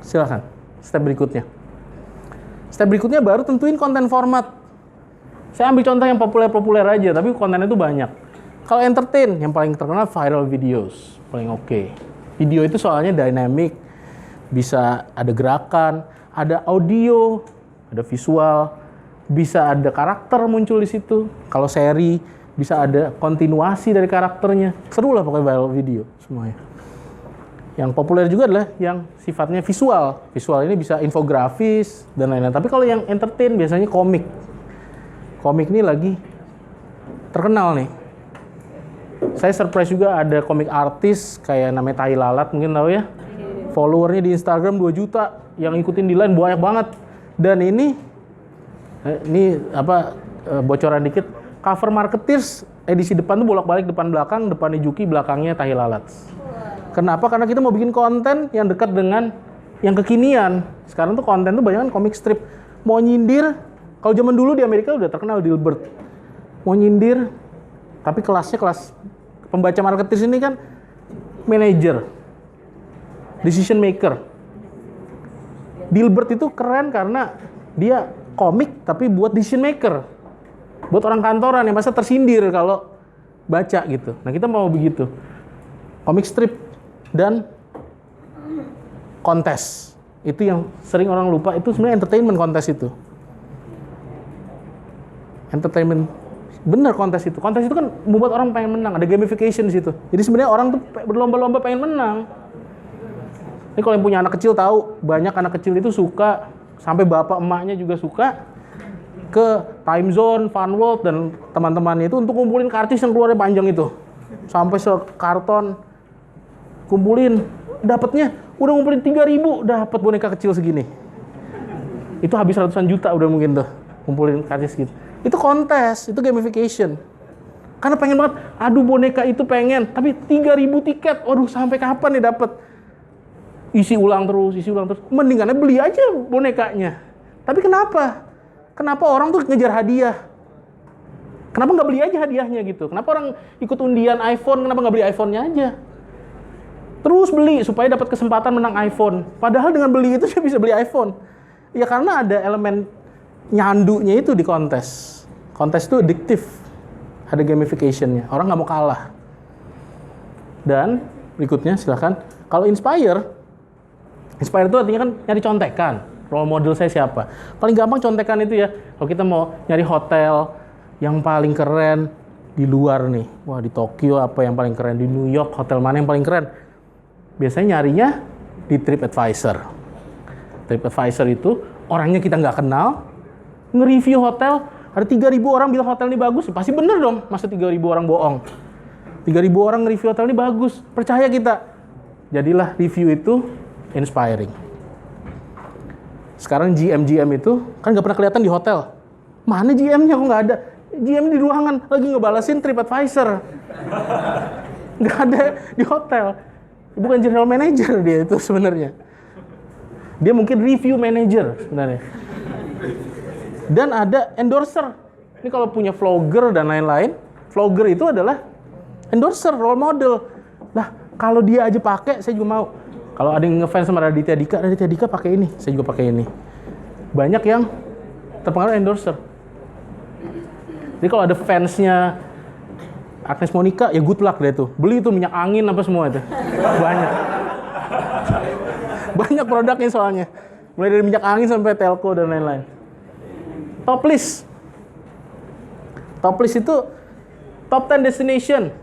Silahkan, step berikutnya. Step berikutnya baru tentuin konten format. Saya ambil contoh yang populer-populer aja, tapi kontennya itu banyak. Kalau entertain, yang paling terkenal viral videos, paling oke. Video itu soalnya dynamic, bisa ada gerakan, ada audio, ada visual, bisa ada karakter muncul di situ. Kalau seri, bisa ada kontinuasi dari karakternya. Seru lah pokoknya viral video semuanya. Yang populer juga adalah yang sifatnya visual. Visual ini bisa infografis dan lain-lain. Tapi kalau yang entertain biasanya komik. Komik ini lagi terkenal nih. Saya surprise juga ada komik artis kayak namanya Tai Lalat, mungkin tahu ya. Followernya di Instagram 2 juta, yang ikutin di Line banyak banget. Dan ini bocoran dikit, cover Marketeers edisi depan tuh bolak-balik depan belakang, depannya Juki, belakangnya Tai Lalat. Kenapa? Karena kita mau bikin konten yang dekat dengan yang kekinian. Sekarang tuh konten tuh banyak kan komik strip. Mau nyindir, kalau zaman dulu di Amerika udah terkenal Dilbert. Mau nyindir, tapi kelasnya kelas pembaca Marketeers ini kan manager, decision maker. Dilbert itu keren karena dia komik tapi buat decision maker. Buat orang kantoran yang masa tersindir kalau baca gitu. Nah kita mau begitu. Komik strip dan kontes. Itu yang sering orang lupa, itu sebenarnya entertainment kontes itu. Entertainment. Bener kontes itu. Kontes itu kan membuat orang pengen menang, ada gamification di situ. Jadi sebenarnya orang tuh berlomba-lomba pengen menang. Ini kalau yang punya anak kecil tahu, banyak anak kecil itu suka, sampai bapak emaknya juga suka ke Time Zone, Fun World dan teman-temannya itu untuk ngumpulin karcis yang keluarnya panjang itu. Sampai sekarton kumpulin, dapatnya udah ngumpulin 3.000, dapat boneka kecil segini. Itu habis ratusan juta udah mungkin tuh kumpulin karcis gitu. Itu kontes, itu gamification. Karena pengen banget, aduh boneka itu pengen, tapi 3.000 tiket, waduh sampai kapan nih dapat? Isi ulang terus. Mendingannya beli aja bonekanya. Tapi kenapa? Kenapa orang tuh ngejar hadiah? Kenapa nggak beli aja hadiahnya gitu? Kenapa orang ikut undian iPhone, kenapa nggak beli iPhone-nya aja? Terus beli supaya dapat kesempatan menang iPhone. Padahal dengan beli itu dia bisa beli iPhone. Ya karena ada elemen nyandunya itu di kontes. Kontes itu addiktif. Ada gamification-nya. Orang nggak mau kalah. Dan berikutnya silahkan. Kalau inspire itu artinya kan nyari contekan. Role model saya siapa? Paling gampang contekan itu ya. Kalau kita mau nyari hotel yang paling keren di luar nih. Wah di Tokyo apa yang paling keren? Di New York hotel mana yang paling keren? Biasanya nyarinya di TripAdvisor. TripAdvisor itu orangnya kita nggak kenal, nge-review hotel, ada 3.000 orang bilang hotel ini bagus, pasti bener dong, masa 3.000 orang bohong. 3.000 orang nge-review hotel ini bagus, percaya kita. Jadilah review itu inspiring. Sekarang GM itu kan nggak pernah kelihatan di hotel. Mana GM-nya kok nggak ada? GM di ruangan lagi ngebalasin TripAdvisor. Nggak ada di hotel. Bukan general manager dia itu sebenarnya. Dia mungkin review manager sebenarnya. Dan ada endorser. Ini kalau punya vlogger dan lain-lain, vlogger itu adalah endorser, role model. Nah, kalau dia aja pakai, saya juga mau. Kalau ada yang ngefans sama Raditya Dika pakai ini, saya juga pakai ini. Banyak yang terpengaruh endorser. Jadi kalau ada fansnya Agnes Monica, ya good luck deh tuh. Beli tuh minyak angin apa semua itu. Banyak. Banyak produknya soalnya. Mulai dari minyak angin sampai telco dan lain-lain. Top list. Top list itu top 10 destination.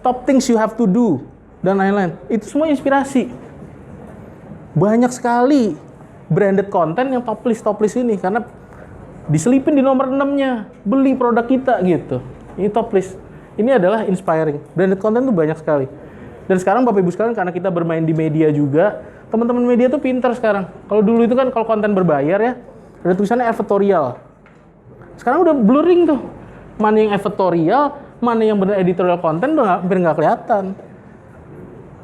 Top things you have to do. Dan lain-lain. Itu semua inspirasi. Banyak sekali branded content yang top list ini. Karena diselipin di nomor 6-nya. Beli produk kita gitu. Ini top list. Ini adalah inspiring. Branded content tuh banyak sekali. Dan sekarang Bapak Ibu sekalian, karena kita bermain di media juga, teman-teman media tuh pintar sekarang. Kalau dulu itu kan kalau konten berbayar ya, ada tulisannya advertorial. Sekarang udah blurring tuh. Mana yang advertorial, mana yang benar editorial content udah hampir nggak kelihatan.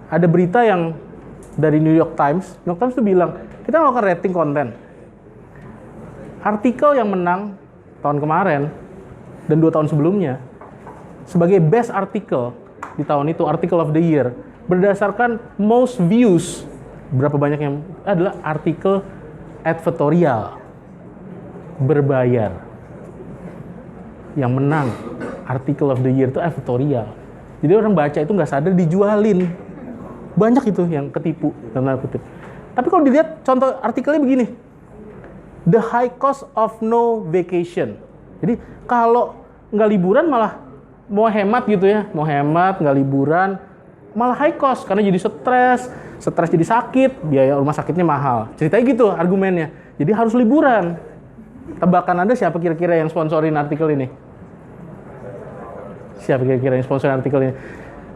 Ada berita yang dari New York Times tuh bilang, kita melakukan rating konten. Artikel yang menang tahun kemarin dan 2 tahun sebelumnya, sebagai best article di tahun itu, article of the year, berdasarkan most views Berapa banyak yang adalah artikel advertorial berbayar. Yang menang article of the year itu advertorial. Jadi orang baca itu nggak sadar dijualin. Banyak itu yang ketipu dalam tanda kutip. Tapi kalau dilihat contoh artikelnya begini. The high cost of no vacation. Jadi kalau nggak liburan malah mau hemat gitu ya. Mau hemat, nggak liburan, malah high cost. Karena jadi stres jadi sakit, biaya rumah sakitnya mahal. Ceritanya gitu argumennya. Jadi harus liburan. Tebakan Anda siapa kira-kira yang sponsorin artikel ini? Siapa kira-kira yang sponsorin artikel ini?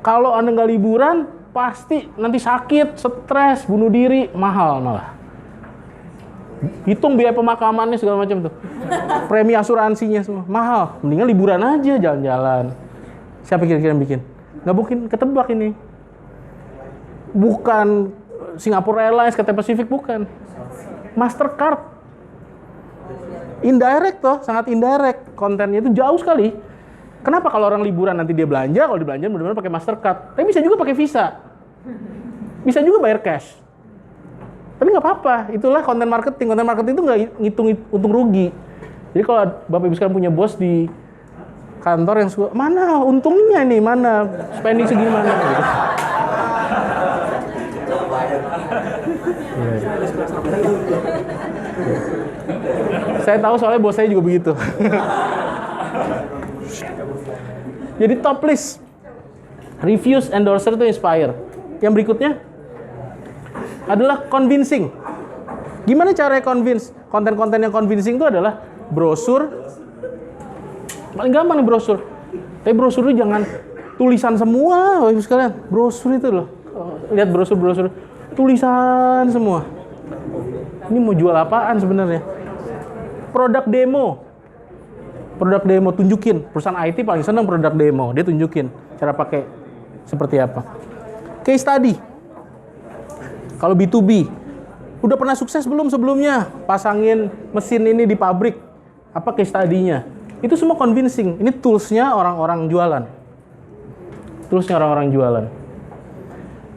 Kalau Anda nggak liburan, pasti nanti sakit, stres, bunuh diri, mahal malah. Hitung biaya pemakamannya segala macam tuh. Premi asuransinya semua, mahal. Mendingan liburan aja, jalan-jalan. Siapa kira-kira yang bikin? Nggak mungkin ketebak ini. Bukan Singapore Airlines, Cathay Pacific, bukan. Mastercard. Indirect toh, sangat indirect. Kontennya itu jauh sekali. Kenapa kalau orang liburan nanti dia belanja, kalau dia belanja benar-benar pakai Mastercard. Tapi bisa juga pakai Visa. Bisa juga bayar cash. Tapi nggak apa-apa, itulah konten marketing. Konten marketing itu nggak ngitung untung rugi. Jadi kalau Bapak Ibu sekalian punya bos di kantor yang suka, mana untungnya nih, mana spending segini mana gitu. Saya tahu soalnya bos saya juga begitu. Jadi top list reviews, endorser to inspire. Yang berikutnya adalah convincing. Gimana cara convince? Konten-konten yang convincing itu adalah brosur. Paling gampang nih brosur. Tapi brosur itu jangan tulisan semua, Bapak Ibu sekalian. Brosur itu loh. Lihat brosur-brosur, tulisan semua. Ini mau jual apaan sebenarnya? Produk demo, tunjukin. Perusahaan IT paling senang produk demo. Dia tunjukin cara pakai seperti apa. Case study. Kalau B2B, udah pernah sukses belum sebelumnya? Pasangin mesin ini di pabrik. Apa case study-nya? Itu semua convincing. Ini tools-nya orang-orang jualan.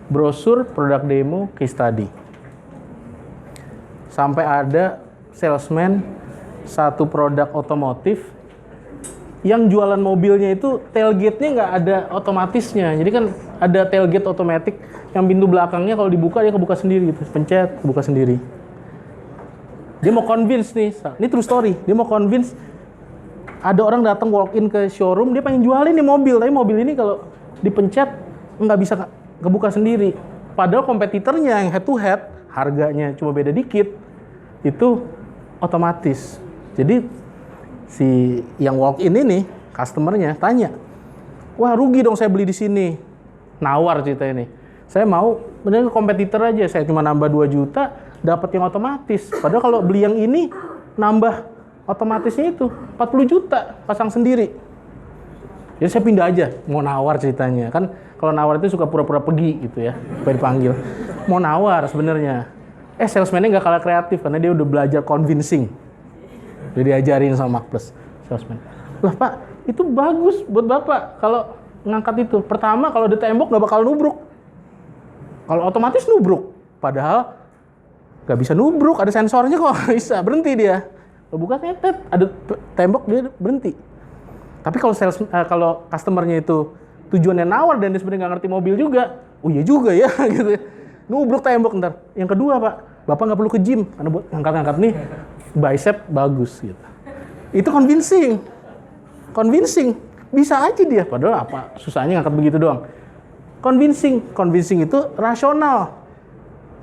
Brosur, produk demo, case study. Sampai ada salesman satu produk otomotif yang jualan mobilnya itu tailgate-nya nggak ada otomatisnya. Jadi kan ada tailgate otomatis yang pintu belakangnya kalau dibuka dia kebuka sendiri gitu. Pencet, kebuka sendiri. Dia mau convince nih, ini true story. Dia mau convince ada orang datang walk in ke showroom, dia pengen jualin nih mobil, tapi mobil ini kalau dipencet nggak bisa kebuka sendiri. Padahal kompetitornya yang head to head, harganya cuma beda dikit, itu otomatis. Jadi si yang walk in ini, customernya tanya, wah rugi dong saya beli di sini. Nawar cerita ini. Saya mau bener kompetitor aja, saya cuma nambah 2 juta, dapat yang otomatis. Padahal kalau beli yang ini, nambah otomatisnya itu 40 juta, pasang sendiri. Jadi saya pindah aja, mau nawar ceritanya. Kan kalau nawar itu suka pura-pura pergi gitu ya, supaya dipanggil. Mau nawar sebenarnya. Salesman-nya nggak kalah kreatif, karena dia udah belajar convincing. Udah diajarin sama Mark Plus, salesman. Lah Pak, itu bagus buat Bapak kalau ngangkat itu. Pertama, kalau di tembok nggak bakal nubruk. Kalau otomatis nubruk. Padahal nggak bisa nubruk, ada sensornya kok, bisa. Berhenti dia. Kalau buka tetet, ada tembok dia berhenti. Tapi kalau customernya itu tujuannya nawar dan dia sebenarnya nggak ngerti mobil juga, oh iya juga ya gitu. Nubruk tembok ntar. Yang kedua Pak, Bapak nggak perlu ke gym karena buat ngangkat-ngangkat nih bicep bagus gitu. Itu convincing. Bisa aja dia. Padahal apa susahnya ngangkat begitu doang. Convincing itu rasional.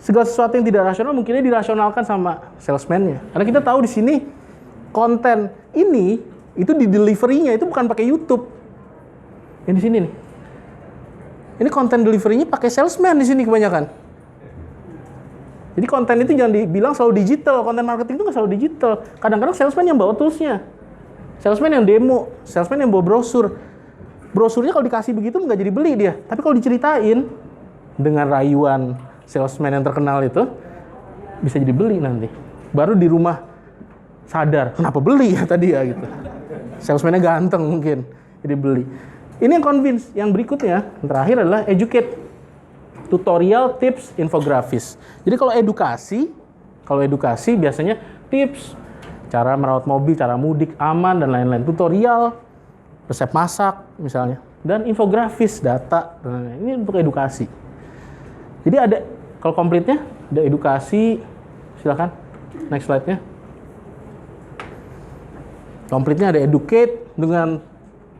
Segala sesuatu yang tidak rasional mungkinnya dirasionalkan sama salesman-nya. Karena kita tahu di sini konten ini itu di delivery-nya itu bukan pakai YouTube. Yang di sini nih. Ini konten delivery-nya pakai salesman di sini kebanyakan. Jadi konten itu jangan dibilang selalu digital. Konten marketing itu nggak selalu digital. Kadang-kadang salesman yang bawa tools-nya. Salesman yang demo. Salesman yang bawa brosur. Brosurnya kalau dikasih begitu nggak jadi beli dia. Tapi kalau diceritain dengan rayuan salesman yang terkenal itu, bisa jadi beli nanti. Baru di rumah sadar, kenapa beli ya tadi ya gitu. Salesman-nya ganteng mungkin, jadi beli. Ini yang convince. Yang berikutnya, yang terakhir adalah educate to tutorial, tips, infografis. Jadi kalau edukasi biasanya tips, cara merawat mobil, cara mudik aman dan lain-lain. Tutorial, resep masak misalnya, dan infografis, data dan lain-lain. Ini untuk edukasi. Jadi ada, kalau komplitnya ada edukasi, silakan next slide-nya. Komplitnya ada educate dengan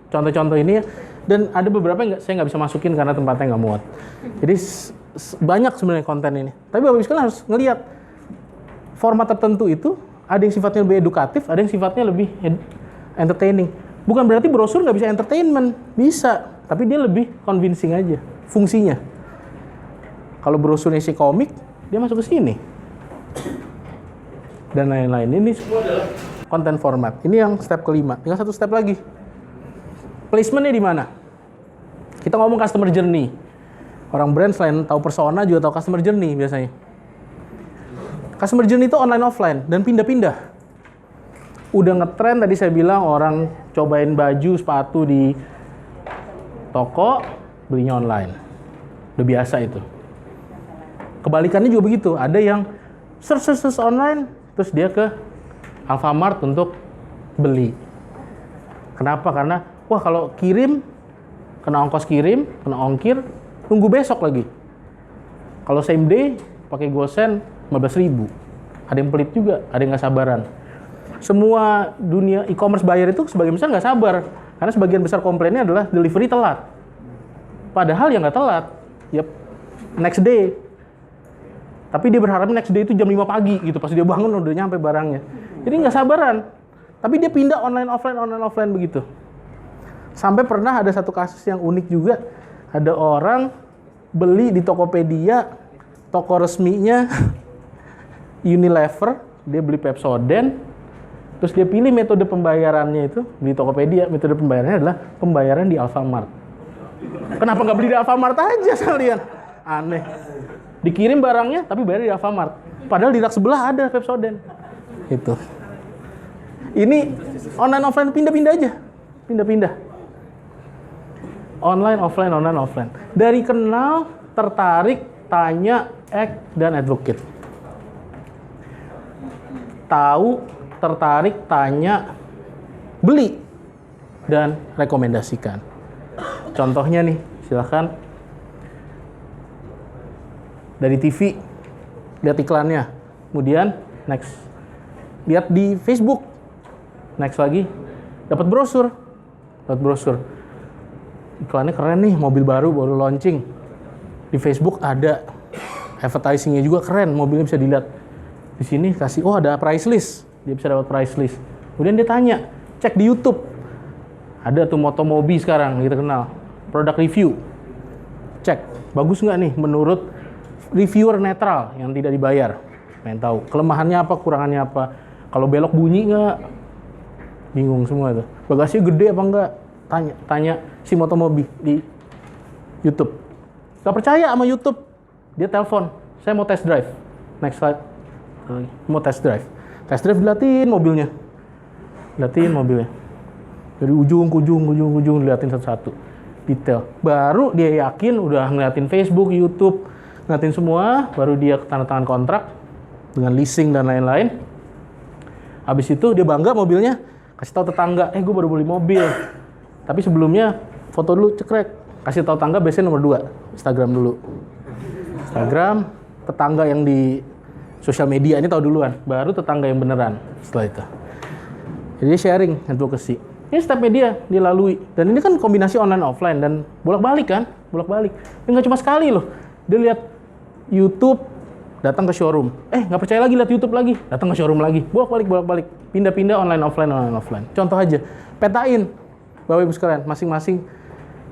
contoh-contoh ini ya. Dan ada beberapa yang saya nggak bisa masukin karena tempatnya nggak muat. Jadi banyak sebenarnya konten ini. Tapi Bapak Ibu sekalian harus ngelihat format tertentu itu ada yang sifatnya lebih edukatif, ada yang sifatnya lebih entertaining. Bukan berarti brosur nggak bisa entertainment, bisa. Tapi dia lebih convincing aja fungsinya. Kalau brosurnya si komik, dia masuk ke sini. Dan lain-lain. Ini semua adalah konten format. Ini yang step kelima. Tinggal satu step lagi. Placement-nya di mana? Kita ngomong customer journey. Orang brand selain tahu persona juga tahu customer journey biasanya. Customer journey itu online offline dan pindah-pindah. Udah ngetrend tadi saya bilang orang cobain baju, sepatu di toko, belinya online. Udah biasa itu. Kebalikannya juga begitu. Ada yang search online, terus dia ke Alfamart untuk beli. Kenapa? Karena wah kalau kirim, kena ongkos kirim, kena ongkir, tunggu besok lagi. Kalau same day, pakai GoSend, 15.000. Ada yang pelit juga, ada yang nggak sabaran. Semua dunia e-commerce buyer itu sebagian besar nggak sabar. Karena sebagian besar komplainnya adalah delivery telat. Padahal ya nggak telat, yep, next day. Tapi dia berharap next day itu jam 5 pagi gitu, pas dia bangun udah nyampe barangnya. Jadi nggak sabaran. Tapi dia pindah online offline begitu. Sampai pernah ada satu kasus yang unik juga. Ada orang beli di Tokopedia, toko resminya Unilever, dia beli Pepsodent, terus dia pilih metode pembayarannya itu, di Tokopedia, metode pembayarannya adalah pembayaran di Alfamart. Kenapa nggak beli di Alfamart aja sekalian? Aneh. Dikirim barangnya, tapi bayar di Alfamart. Padahal di rak sebelah ada Pepsodent. Itu. Ini online offline pindah-pindah aja. Pindah-pindah. Online, offline. Dari kenal, tertarik, tanya, act, dan advocate. Tahu, tertarik, tanya, beli, dan rekomendasikan. Contohnya nih, silakan. Dari TV, lihat iklannya. Kemudian, next. Lihat di Facebook. Next lagi, dapat brosur. Iklannya keren nih, mobil baru launching. Di Facebook ada advertising-nya juga keren, mobilnya bisa dilihat. Di sini kasih, oh ada price list, dia bisa dapat price list. Kemudian dia tanya, cek di YouTube. Ada tuh Motomobi sekarang, kita kenal. Product review. Cek, bagus nggak nih menurut reviewer netral yang tidak dibayar. Pengen tahu, kelemahannya apa, kurangannya apa. Kalau belok bunyi nggak? Bingung semua tuh. Bagasinya gede apa enggak? Tanya si Motomobi di YouTube. Gak percaya sama YouTube, dia telepon, saya mau test drive. Next slide. Mau test drive. Test drive diliatin mobilnya. Dari ujung ke ujung diliatin satu-satu. Detail. Baru dia yakin udah ngeliatin Facebook, YouTube, ngeliatin semua, baru dia tanda tangan kontrak dengan leasing dan lain-lain. Habis itu dia bangga mobilnya, kasih tahu tetangga, gue baru beli mobil. Tapi sebelumnya foto dulu cekrek, kasih tahu tetangga biasanya nomor 2, Instagram dulu. Instagram, tetangga yang di sosial media ini tahu duluan, baru tetangga yang beneran setelah itu. Jadi sharing, advocacy. Ini step media dilalui, dan ini kan kombinasi online offline dan bolak-balik. Ini nggak cuma sekali loh. Dia lihat YouTube, datang ke showroom. Nggak percaya lagi lihat YouTube lagi, datang ke showroom lagi, bolak-balik. Pindah-pindah online offline. Contoh aja, petain. Bapak Ibu sekalian, masing-masing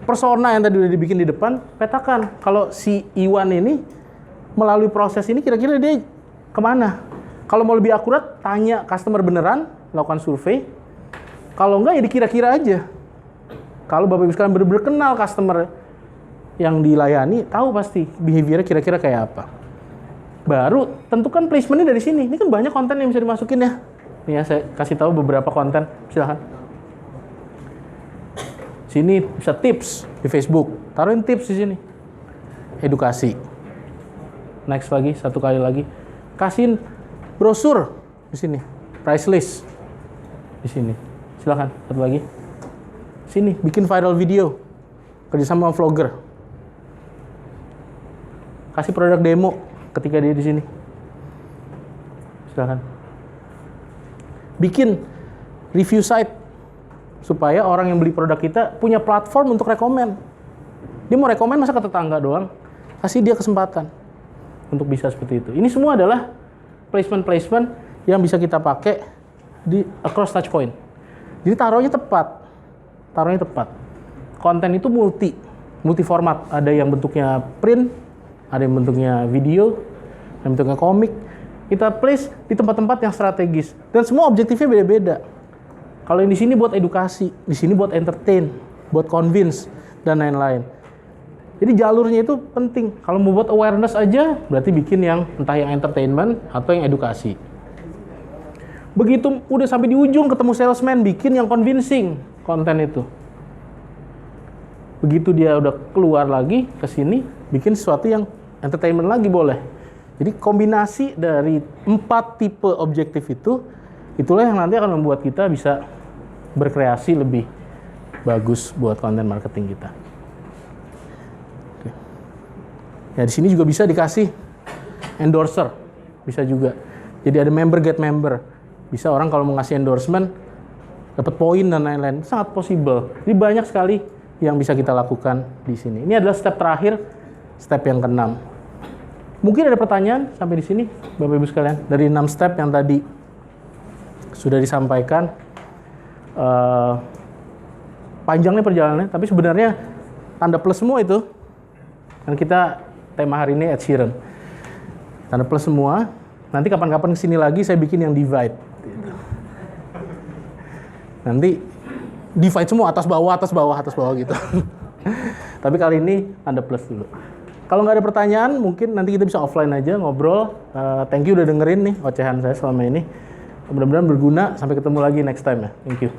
persona yang tadi udah dibikin di depan, petakan. Kalau si Iwan ini melalui proses ini kira-kira dia kemana? Kalau mau lebih akurat, tanya customer beneran, lakukan survei. Kalau enggak ya dikira-kira aja. Kalau Bapak Ibu sekalian benar-benar kenal customer yang dilayani, tahu pasti behavior-nya kira-kira kayak apa. Baru tentukan placement-nya dari sini. Ini kan banyak konten yang bisa dimasukin ya. Nih ya, saya kasih tahu beberapa konten. Silakan. Sini bisa tips di Facebook. Taruhin tips di sini. Edukasi. next lagi, satu kali lagi. Kasihin brosur di sini, price list di sini. Silakan, satu lagi. Sini, bikin viral video, kerjasama sama vlogger. Kasih produk demo ketika dia di sini. Silakan. Bikin review site supaya orang yang beli produk kita punya platform untuk rekomen. Dia mau rekomen masa ke tetangga doang? Kasih dia kesempatan untuk bisa seperti itu. Ini semua adalah placement-placement yang bisa kita pakai di across touch point. Jadi taruhnya tepat. Konten itu multi format. Ada yang bentuknya print, ada yang bentuknya video, ada yang bentuknya komik. Kita place di tempat-tempat yang strategis. Dan semua objektifnya beda-beda. Kalau yang di sini buat edukasi, di sini buat entertain, buat convince, dan lain-lain. Jadi jalurnya itu penting. Kalau mau buat awareness aja, berarti bikin yang entah yang entertainment atau yang edukasi. Begitu udah sampai di ujung ketemu salesman, bikin yang convincing konten itu. Begitu dia udah keluar lagi ke sini, bikin sesuatu yang entertainment lagi boleh. Jadi kombinasi dari 4 tipe objektif itu, itulah yang nanti akan membuat kita bisa berkreasi lebih bagus buat konten marketing kita. Ya di sini juga bisa dikasih endorser, bisa juga. Jadi ada member get member. Bisa orang kalau mau ngasih endorsement dapat poin dan lain-lain, sangat possible. Jadi banyak sekali yang bisa kita lakukan di sini. Ini adalah step terakhir, step yang ke-6. Mungkin ada pertanyaan sampai di sini, Bapak Ibu sekalian, dari 6 step yang tadi sudah disampaikan. Panjangnya perjalanannya, tapi sebenarnya tanda plus semua itu. Kan kita tema hari ini Ed Sheeran. Tanda plus semua. Nanti kapan-kapan kesini lagi saya bikin yang divide. Nanti divide semua atas bawah gitu. Tapi kali ini tanda plus dulu. Kalau nggak ada pertanyaan, mungkin nanti kita bisa offline aja ngobrol. Thank you udah dengerin nih ocehan saya selama ini. Mudah-mudahan berguna. Sampai ketemu lagi next time ya. Thank you.